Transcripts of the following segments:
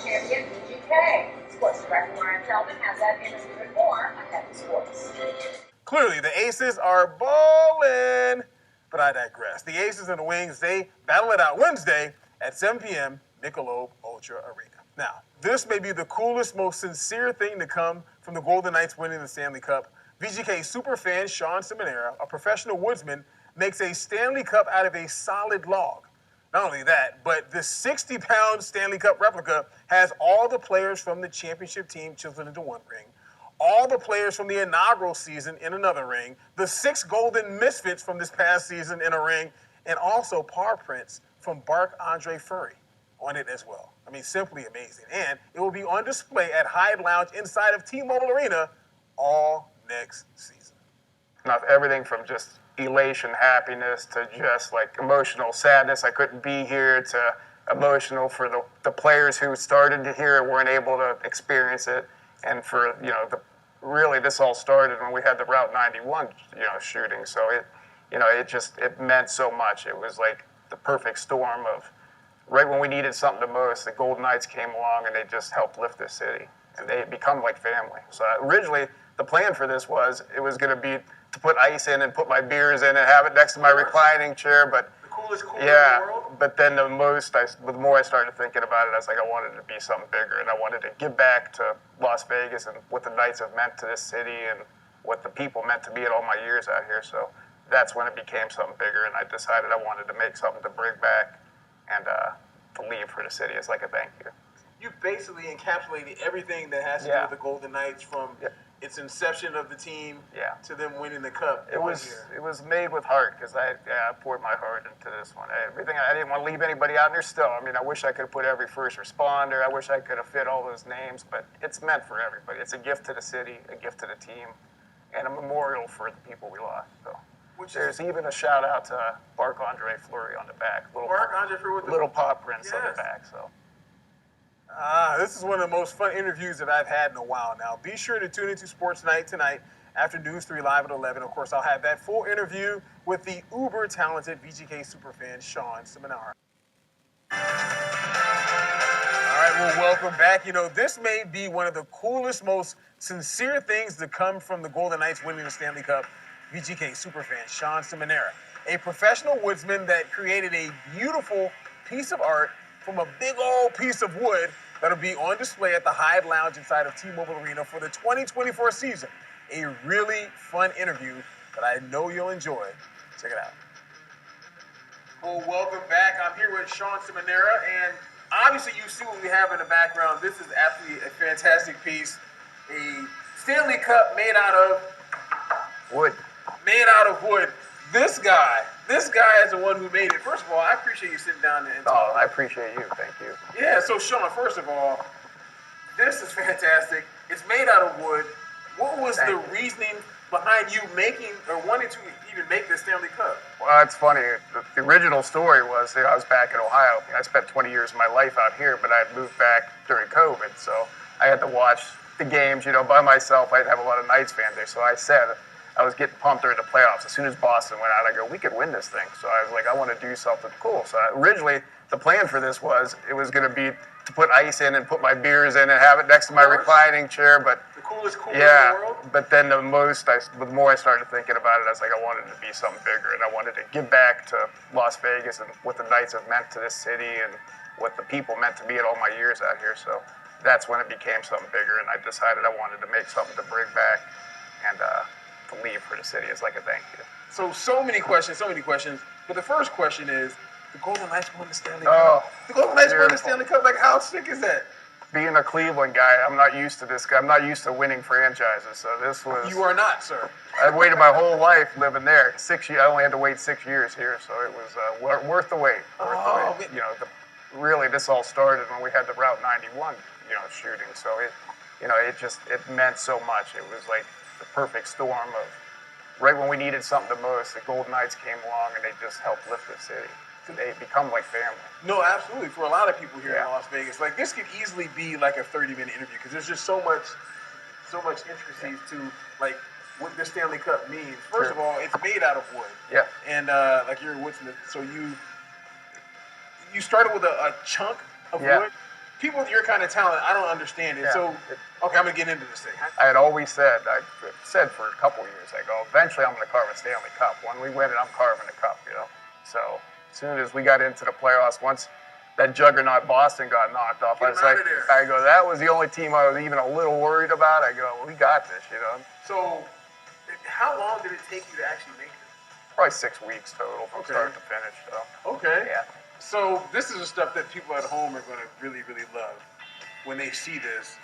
champion BGK. Sports director Bryan Salmond has that and even more ahead of sports. Clearly, the Aces are ballin', but I digress. The Aces and the Wings, they battle it out Wednesday at 7 p.m. Michelob Ultra Arena. Now, this may be the coolest, most sincere thing to come from the Golden Knights winning the Stanley Cup. VGK superfan Sean Simonera, a professional woodsman, makes a Stanley Cup out of a solid log. Not only that, but the 60-pound Stanley Cup replica has all the players from the championship team chiseled into one ring, all the players from the inaugural season in another ring, the 6 golden misfits from this past season in a ring, and also paw prints from Marc-Andre Fleury on it as well. I mean, simply amazing. And it will be on display at Hyatt Lounge inside of T-Mobile Arena all next season. Enough everything from just elation, happiness, to just like emotional sadness. I couldn't be here, to emotional for the players who started to hear it weren't able to experience it, and for really this all started when we had the Route 91 shooting. So it meant so much. It was like the perfect storm of right when we needed something the most, the Golden Knights came along and they just helped lift this city, and they become like family. So originally the plan for this was it was going to be to put ice in and put my beers in and have it next to my reclining chair, but the coolest in the world. But then the more I started thinking about it, I was like, I wanted it to be something bigger, and I wanted to give back to Las Vegas and what the Knights have meant to this city and what the people meant to me at all my years out here. So that's when it became something bigger, and I decided I wanted to make something to bring back and to leave for the city as like a thank you. You basically encapsulated everything that has to do with the Golden Knights from its inception of the team to them winning the cup. It was made with heart, because I poured my heart into this one. I didn't want to leave anybody out there still. I mean, I wish I could have put every first responder. I wish I could have fit all those names, but it's meant for everybody. It's a gift to the city, a gift to the team, and a memorial for the people we lost. So there's even a shout out to Marc-Andre Fleury on the back. Marc-Andre Fleury with little paw prints on the back. So. This is one of the most fun interviews that I've had in a while now. Be sure to tune into Sports Night tonight after News 3 Live at 11. Of course, I'll have that full interview with the uber-talented VGK superfan, Sean Simonera. All right, well, welcome back. This may be one of the coolest, most sincere things to come from the Golden Knights winning the Stanley Cup. VGK superfan, Sean Simonera, a professional woodsman that created a beautiful piece of art from a big old piece of wood that'll be on display at the Hyatt Lounge inside of T-Mobile Arena for the 2024 season. A really fun interview that I know you'll enjoy. Check it out. Well, welcome back. I'm here with Sean Simonera, and obviously you see what we have in the background. This is absolutely a fantastic piece. A Stanley Cup made out of wood. This guy is the one who made it. First of all, I appreciate you sitting down and talking. Oh, I appreciate you. Thank you. Yeah, so Sean, first of all, this is fantastic. It's made out of wood. What was the reasoning behind you making or wanting to even make the Stanley Cup? Well, it's funny. The original story was I was back in Ohio. I spent 20 years of my life out here, but I moved back during COVID, so I had to watch the games, by myself. I didn't have a lot of Knights fans there, so I said I was getting pumped during the playoffs. As soon as Boston went out, I go, we could win this thing. So I was like, I want to do something cool. So originally, the plan for this was it was going to be to put ice in and put my beers in and have it next to my reclining chair. But the coolest in the world. But then the more I started thinking about it, I was like, I wanted it to be something bigger, and I wanted to give back to Las Vegas and what the Knights have meant to this city and what the people meant to me at all my years out here. So that's when it became something bigger, and I decided I wanted to make something to bring back and to leave for the city as like a thank you. So many questions. But the first question is, the Golden Knights won the Stanley Cup. The Golden Knights won the Stanley Cup. Like, how sick is that? Being a Cleveland guy, I'm not used to this. I'm not used to winning franchises. So this was. You are not, sir. I waited my whole life living there. 6 years. I only had to wait 6 years here, so it was worth the wait. Really, this all started when we had the Route 91, shooting. So it meant so much. It was like the perfect storm of right when we needed something the most, the Golden Knights came along and they just helped lift the city. They become like family. No, absolutely. For a lot of people here in Las Vegas, like this could easily be like a 30-minute interview because there's just so much intricacies to like what the Stanley Cup means. First of all, it's made out of wood. Yeah. And like you're a woodsmith, so you started with a chunk of wood. people with your kind of talent, I don't understand it. Yeah. So, okay, I'm gonna get into this thing. I had always said, I said for a couple years, I go, eventually I'm going to carve a Stanley Cup. When we win it, I'm carving a cup, you know. So as soon as we got into the playoffs, once that juggernaut Boston got knocked off, I was like, I go, that was the only team I was even a little worried about. I go, well, we got this, you know. So, how long did it take you to actually make it? Probably 6 weeks total from start to finish. So. Okay. Yeah. So this is the stuff that people at home are going to really, really love when they see this.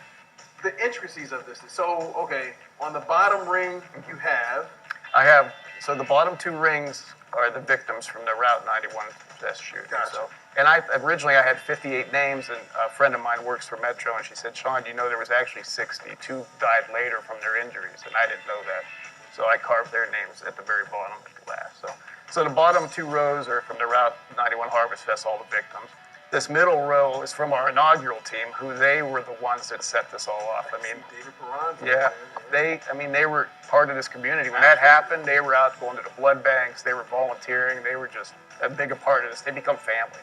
The intricacies of this. So, okay, on the bottom ring, you have... I have, so the bottom 2 rings are the victims from the Route 91 test shoot. Gotcha. So, and originally I had 58 names, and a friend of mine works for Metro, and she said, Sean, you know there was actually 60. 2 died later from their injuries, and I didn't know that. So I carved their names at the very bottom at the last. So the bottom 2 rows are from the Route 91 Harvest Fest, all the victims. This middle row is from our inaugural team, who they were the ones that set this all off. I mean, David Perron. yeah, they were part of this community. When that happened, they were out going to the blood banks, they were volunteering, they were just a big part of this. They become family.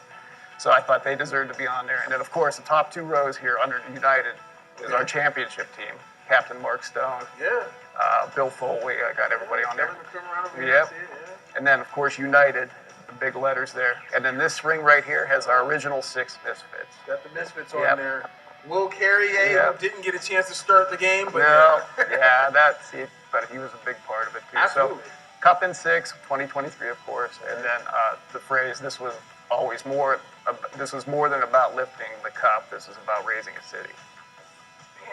So I thought they deserved to be on there. And then, of course, the top 2 rows here under United is our championship team. Captain Mark Stone, Bill Foley, I got everybody on there. Yep. And then, of course, United, the big letters there. And then this ring right here has our original 6 Misfits. Got the Misfits on there. Will Carrier, who didn't get a chance to start the game, but that's it. But he was a big part of it too. Absolutely. So, Cup in 6, 2023, of course, and then the phrase, this was more than about lifting the cup. This is about raising a city.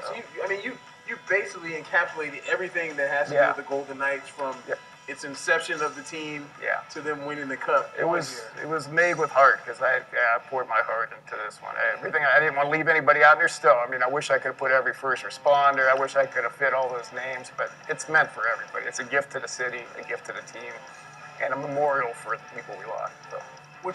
So you basically encapsulated everything that has to do with the Golden Knights from its inception of the team to them winning the cup. It was made with heart because I poured my heart into this one. Everything, I didn't want to leave anybody out there still. I mean, I wish I could have put every first responder. I wish I could have fit all those names, but it's meant for everybody. It's a gift to the city, a gift to the team, and a memorial for the people we lost. So.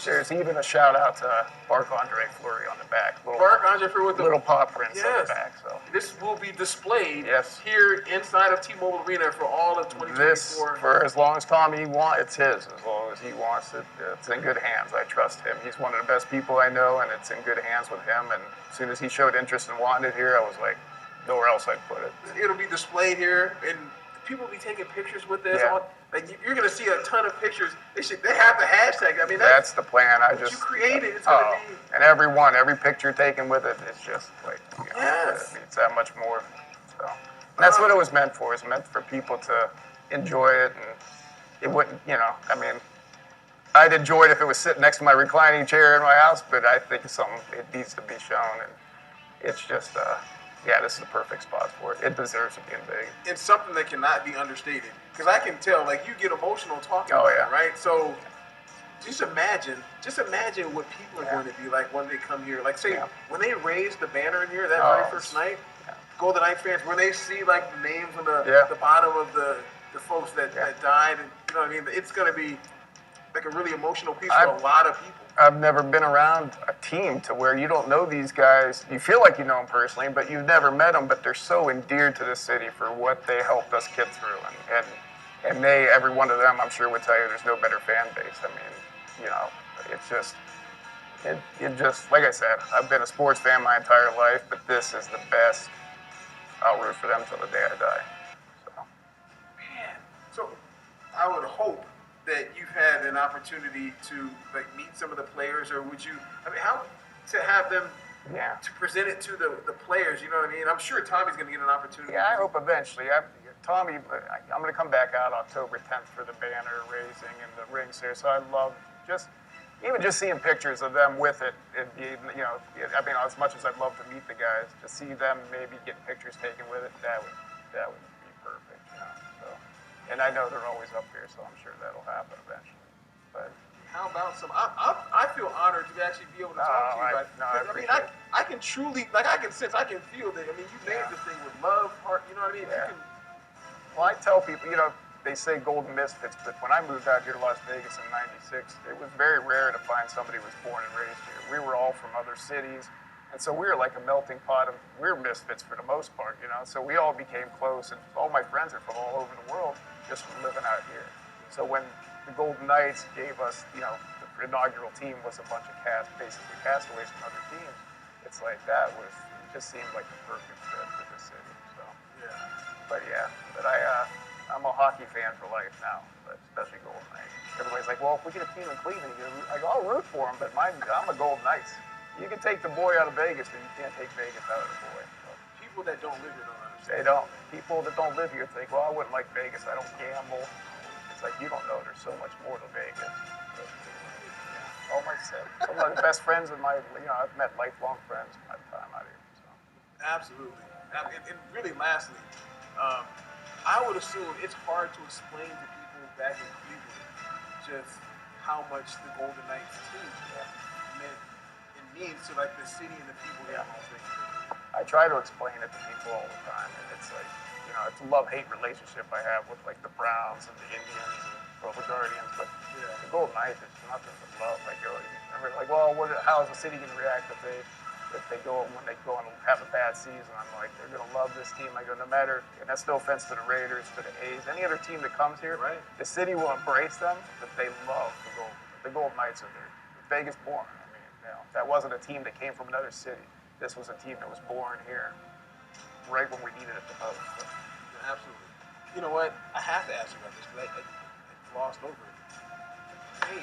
There's even a shout out to Marc-Andre Fleury on the back. Marc-Andre Fleury with the little paw prints on the back. So this will be displayed here inside of T-Mobile Arena for all of 2024. This, for as long as Tommy wants, it's his. As long as he wants it, it's in good hands. I trust him. He's one of the best people I know, and it's in good hands with him. And as soon as he showed interest and wanted it here, I was like, nowhere else I'd put it. It'll be displayed here, and people will be taking pictures with this. Like you're gonna see a ton of pictures. They have the hashtag. I mean, that's the plan. You created. It's gonna be. And every picture taken with it is just like, it's that much more. So and that's what it was meant for. It's meant for people to enjoy it, and it wouldn't, I mean, I'd enjoy it if it was sitting next to my reclining chair in my house, but I think it needs to be shown, and it's just. This is the perfect spot for it. It deserves to be in big. It's something that cannot be understated. Because I can tell, like, you get emotional talking about it, right? So just imagine what people are going to be like when they come here. Like, say, when they raise the banner in here that very first night, Golden Knights fans, when they see, like, the names on the bottom of the folks that died, and you know what I mean? It's going to be, like, a really emotional piece for a lot of people. I've never been around a team to where you don't know these guys. You feel like you know them personally, but you've never met them, but they're so endeared to the city for what they helped us get through. And every one of them, I'm sure would tell you there's no better fan base. I mean, it's just, it just, like I said, I've been a sports fan my entire life, but this is the best. I'll root for them till the day I die. So I would hope that you've had an opportunity to meet some of the players, or would you? I mean, how to have them to present it to the players? You know what I mean? I'm sure Tommy's going to get an opportunity. Yeah, I hope eventually. Tommy, I'm going to come back out October 10th for the banner raising and the rings there. So I love just seeing pictures of them with it. I mean, as much as I'd love to meet the guys, to see them maybe getting pictures taken with it, that would be perfect. And I know they're always up here, so I'm sure that'll happen eventually. But how about some? I feel honored to actually be able to talk to you guys. I can truly, I can sense, I can feel that. I mean, you made this thing with love, heart. You know what I mean? Yeah. Well, I tell people, they say golden misfits, but when I moved out here to Las Vegas in '96, it was very rare to find somebody who was born and raised here. We were all from other cities. And so we were like a melting pot we were misfits for the most part, So we all became close, and all my friends are from all over the world just from living out here. So when the Golden Knights gave us, the inaugural team was a bunch of basically castaways from other teams. it's like that just seemed like the perfect fit for the city. So but I'm a hockey fan for life now, but especially Golden Knights. Everybody's like, well, if we get a team in Cleveland, I go, I'll root for them, but I'm a Golden Knights. You can take the boy out of Vegas, but you can't take Vegas out of the boy. So. People that don't live here don't understand. They don't. People that don't live here think, well, I wouldn't like Vegas. I don't gamble. It's like, you don't know there's so much more to Vegas. But, all my some of the best friends in my, I've met lifelong friends in my time out here. So. Absolutely. And really, lastly, I would assume it's hard to explain to people back in Cleveland just how much the Golden Knights team means to like the city and the people here in Las Vegas. I try to explain it to people all the time, and it's like, it's a love-hate relationship I have with like the Browns and the Indians and the Guardians, but the Golden Knights, it's nothing but love. I go, remember, like, well, how is the city going to react when they go and have a bad season? I'm like, they're going to love this team. I go, no matter, and that's no offense to the Raiders, to the A's, any other team that comes here, the city will embrace them, but they love the Golden Knights are there. Vegas born. That wasn't a team that came from another city. This was a team that was born here, right when we needed it the most. So. Absolutely. You know what? I have to ask you about this because I glossed over it. Hey,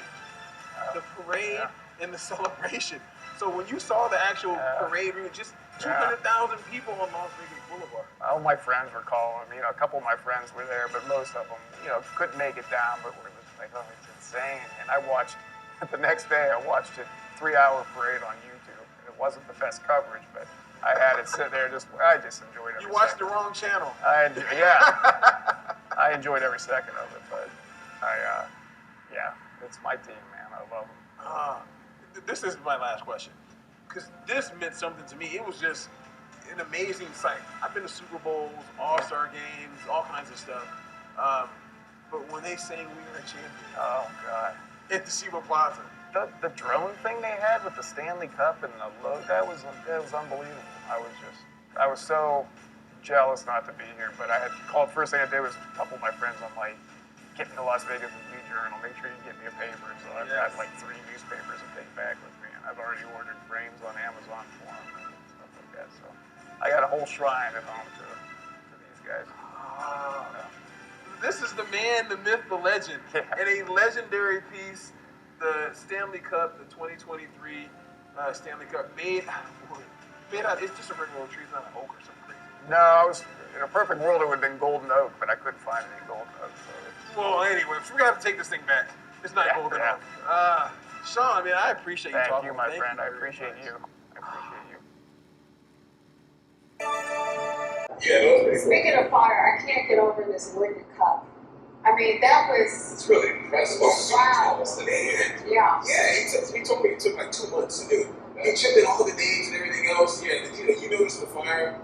the parade and the celebration. So when you saw the actual parade, we were just 200,000 people on Las Vegas Boulevard. All my friends were calling me. A couple of my friends were there, but most of them, couldn't make it down. But it was like, oh, it's insane. And I watched the next day. I watched it. 3-hour parade on YouTube. It wasn't the best coverage, but I had it sit there. I just enjoyed it. You watched the wrong channel. I enjoyed every second of it, but it's my team, man. I love them. This is my last question, because this meant something to me. It was just an amazing sight. I've been to Super Bowls, All-Star games, all kinds of stuff. But when they sang "We Are Champions," oh God, at the Sheba Plaza. The drone thing they had with the Stanley Cup and the logo, that was unbelievable. I was so jealous not to be here, but I had called. First thing I did was a couple of my friends. I'm like, get me to Las Vegas Review-Journal. Make sure you get me a paper. So I've got like 3 newspapers to take back with me, and I've already ordered frames on Amazon for them and stuff like that. So I got a whole shrine at home to these guys. This is the man, the myth, the legend, and a legendary piece. The Stanley Cup, the 2023 Stanley Cup, made out. It's just a regular old tree, it's not an oak or something crazy. No, in a perfect world it would have been golden oak, but I couldn't find any golden oak. So well, anyway, so we're gonna have to take this thing back. It's not golden oak. Sean, man, I appreciate you talking. Thank you, my friend. I appreciate you. Speaking of fire, I can't get over this wooden cup. I mean, that was... It's really impressive. Wow. Almost to the end. Yeah. Yeah, he told me it took like 2 months to do. He chipped in all the names and everything else. Yeah, you noticed the fire.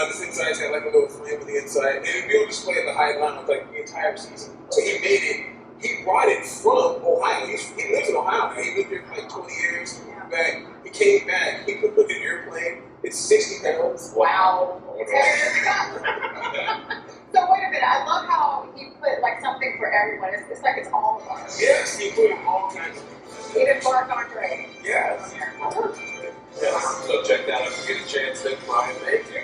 This inside's had like a little flame on the inside. And it'd be on display at the High Line like the entire season. So he brought it from Ohio. He lives in Ohio now. He lived here for like 20 years. Back. He came back. He put an airplane. It's 60 pounds. Wow. It's heavier than that. So wait a minute, I love how he put like something for everyone. It's like it's all of us. Yes, he put all kinds of things. Even Mark Andre. Yes. Yes. So check that out if you get a chance. Then Bryan, thank you.